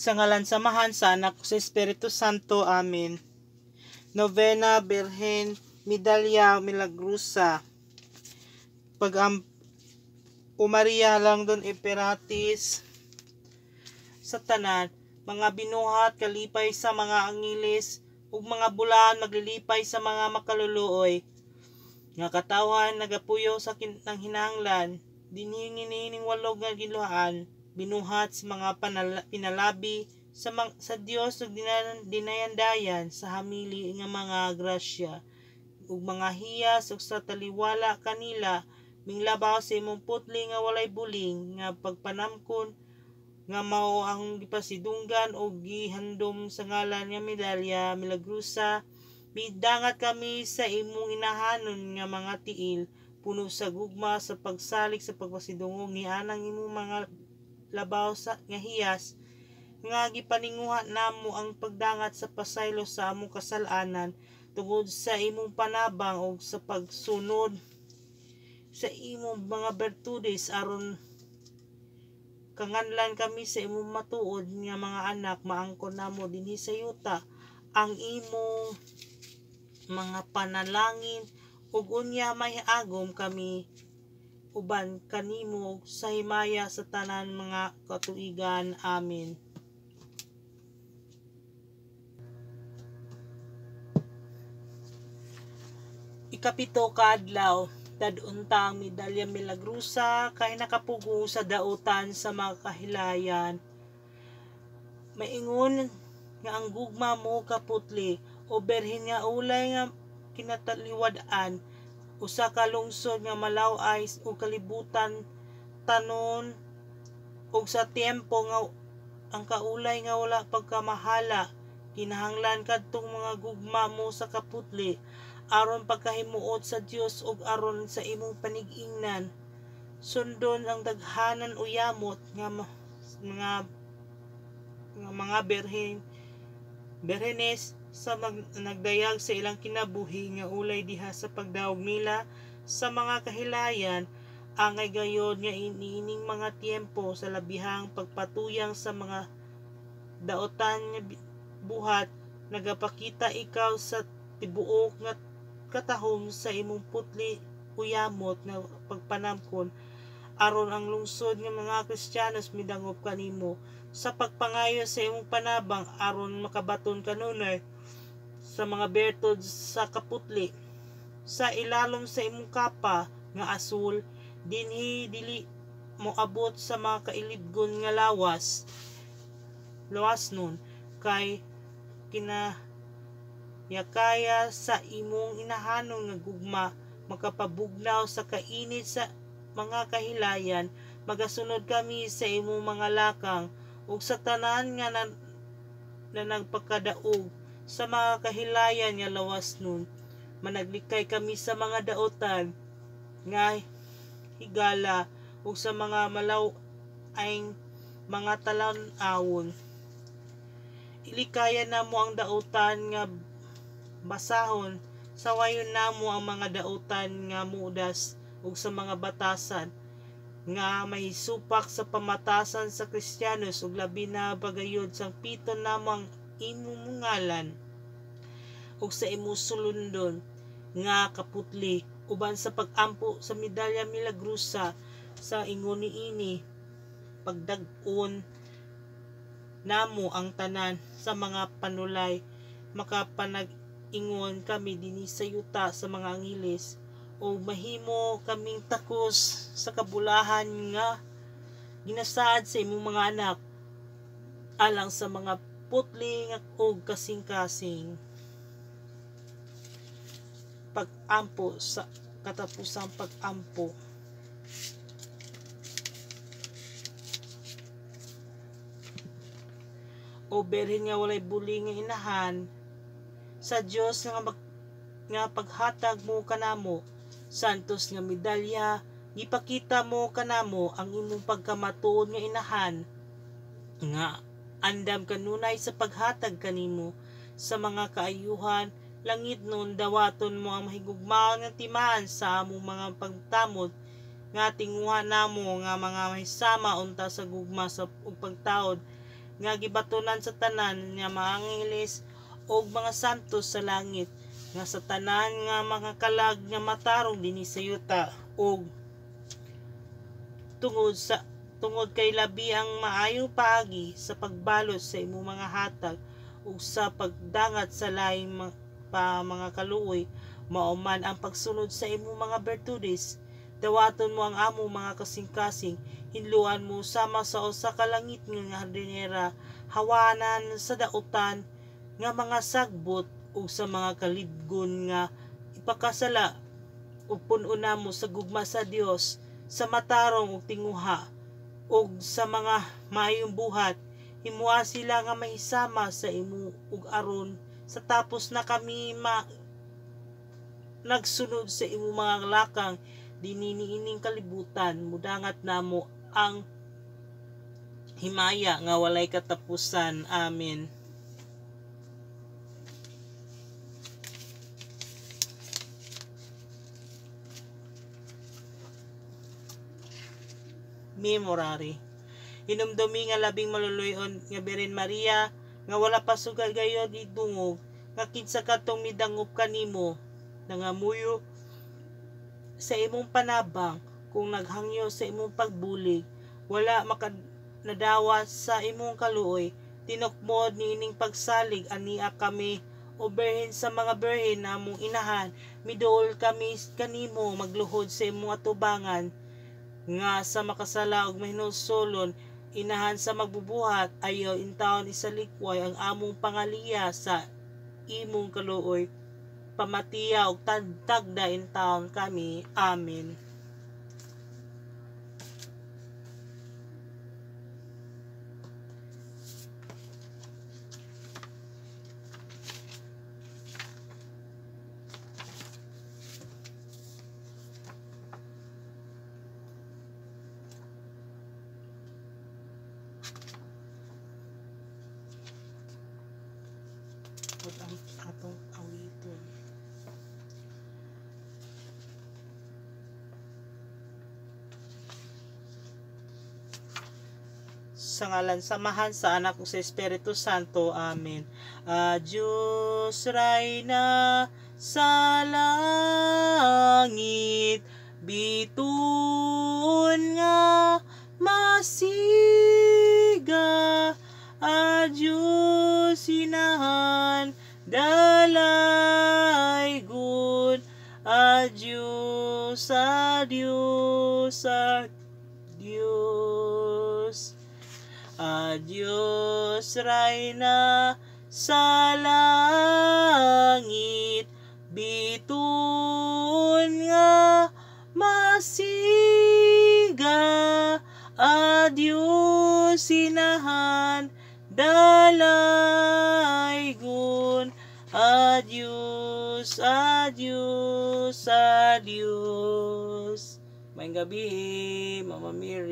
Sa ngalan samahan sa anak sa Espiritu Santo. Amen. Novena Birhen Medalya Milagrosa. Pag Maria lang don Imperatis sa tanan, mga binuhat kalipay sa mga angilis, ug mga bulan maglilipay sa mga makaluluoy. Nga katawan nagapuyo sa ng hinahanglan, dinhinginining walog nga giluhaan, binuhat sa mga pinalabi sa Dios ug dinayandayan sa hamili nga mga grasya ug mga hiyas ug sa taliwala kanila minglabaw sa imong putli nga walay buling nga pagpanamkon nga mao ang gipasidunggan o gihandom sa ngalan nga Medalya Milagrosa. Midangat kami sa imong inahanon nga mga tiil, puno sa gugma sa pagsalik sa pagpasidungog ni anang imong mga labaw sa nga hiyas nga gipaninguha namo ang pagdangat sa pasaylo sa among kasalanan tungod sa imong panabang o sa pagsunod sa imong mga bertudes aron kanganlan kami sa imong matuod nga mga anak. Maangkon namo dinhi sa yuta ang imong mga panalangin ug unya may agom kami uban kanimo sa himaya sa tanan mga katuigan. Amen. Ikapito ka adlaw, dadunta ang Medalya Milagrosa kay nakapugo sa dautan sa mga kahilayan. Maingon nga ang gugma mo kaputli o berhin nga ulay nga kinataliwad-an, usa ka lungsod nga malaw-ay o kalibutan tanon ug sa tiempo nga ang kaulay nga wala pagkamahala. Kinahanglan kadtong mga gugma mo sa kaputli aron pagkahimuot sa Dios ug aron sa imong panig-ingnan. Sundon ang daghanan uyamot nga mga berhenes sa nagdayag sa ilang kinabuhi nga ulay diha sa pagdawog nila sa mga kahilayan. Angay gayod nga iniining mga tiempo sa labihang pagpatuyang sa mga daotan nga buhat, nagapakita ikaw sa tibuok nga katahom sa imong putli uyamot nga pagpanamkon aron ang lungsod nga mga Kristiyanos midangop kanimo sa pagpangayo sa imong panabang aron makabaton kanunay sa mga bertud sa kaputli. Sa ilalom sa imong kapa nga asul, dinhi dili mo abot sa mga kailibgon nga lawas nun kay yakaya sa imong inahanon nga gugma makapabugnaw sa kainit sa mga kahilayan. Magasunod kami sa imong mga lakang ug sa tanan nga na nagpakadaog sa mga kahilayan nga lawas nun. Managlikay kami sa mga daotan nga higala ug sa mga malaw ay mga talan-awon. Ilikaya namo ang daotan nga basahon, sawayon namo ang mga daotan nga mudas ug sa mga batasan nga may supak sa pamatasan sa Kristiyanos ug labi na bagayod sang piton namo ang imong ngalan ug sa imong sulundon nga kaputli uban sa pagampo sa Medalya Milagrosa. Sa ingon niini pagdag-on namo ang tanan sa mga panulay, makapanag-ingon kami dinhi sa yuta sa mga angilis o mahimo kaming takos sa kabulahan nga ginasaad sa imong mga anak alang sa mga putli ug kasing-kasing. Pag-ampo sa katapusang pag-ampo. O berhen nga walay buling nga inahan sa Dios nga paghatag mo kanamo santos nga medalya, gipakita mo kanamo ang imong pagkamatuod nga inahan nga andam kanunay sa paghatag kanimo sa mga kaayuhan langit nun. Dawaton mo ang mahigugmaon nga timaan sa among mga pagtamod nga tinguha namo nga mga mahisama unta sa gugma sa ug pagtaod nga gibatunan sa tanan nga mga angeles og mga santos sa langit, nga sa tanan nga mga kalag nga matarong dinhi sa yuta, og tungod kay labi ang maayong paagi sa pagbalot sa imong mga hatag ug sa pagdangat sa laing pa mga kaluoy, mao man ang pagsunod sa imong mga bertudes. Dawaton mo ang among mga kasing-kasing, hinluan mo sama sa usa ka langit nga hardinera, hawanan sa dautan nga mga sagbot ug sa mga kalidgon nga ipakasala ug pun-una mo sa gugma sa Dios, sa matarong ug tinguha ug sa mga maayong buhat. Himuha sila nga mahisama sa imo ug aron sa tapos na kami nagsunod sa imo mga lakang dinhi niining kalibutan, mudangat namo ang himaya nga walay katapusan. Amen. Memorare. Hinumdumi nga labing maluluyon nga Birhen Maria, nga wala pa sugay gayod idungog, nga kinsa katong midangop kanimo, nangamuyo sa imong panabang, kung naghangyo sa imong pagbulig, wala makanadawa sa imong kaluoy, tinukmod niining pagsalig ania kami, o Birhen sa mga Birhen namong inahan, miduol kami kanimo magluhod sa imong atubangan, nga sa makasala og mahinulsolon, inahan sa magbubuhat, ayaw intawon isalikway ang among pangaliya sa imong kaluoy, pamatiya og tagda intawon kami. Amen. Ang atong awiton. Sa ngalan samahan sa anak ug sa Espiritu Santo. Amen. Adios Rayna sa langit, biton nga masiga. Adios sinahan dalaygon. Adios, adios, adios. Adios Rayna sa langit, biton nga masiga. Adios sinahan dalaygon. Adios, adios, adios. Maayong gabi, Mama Mary.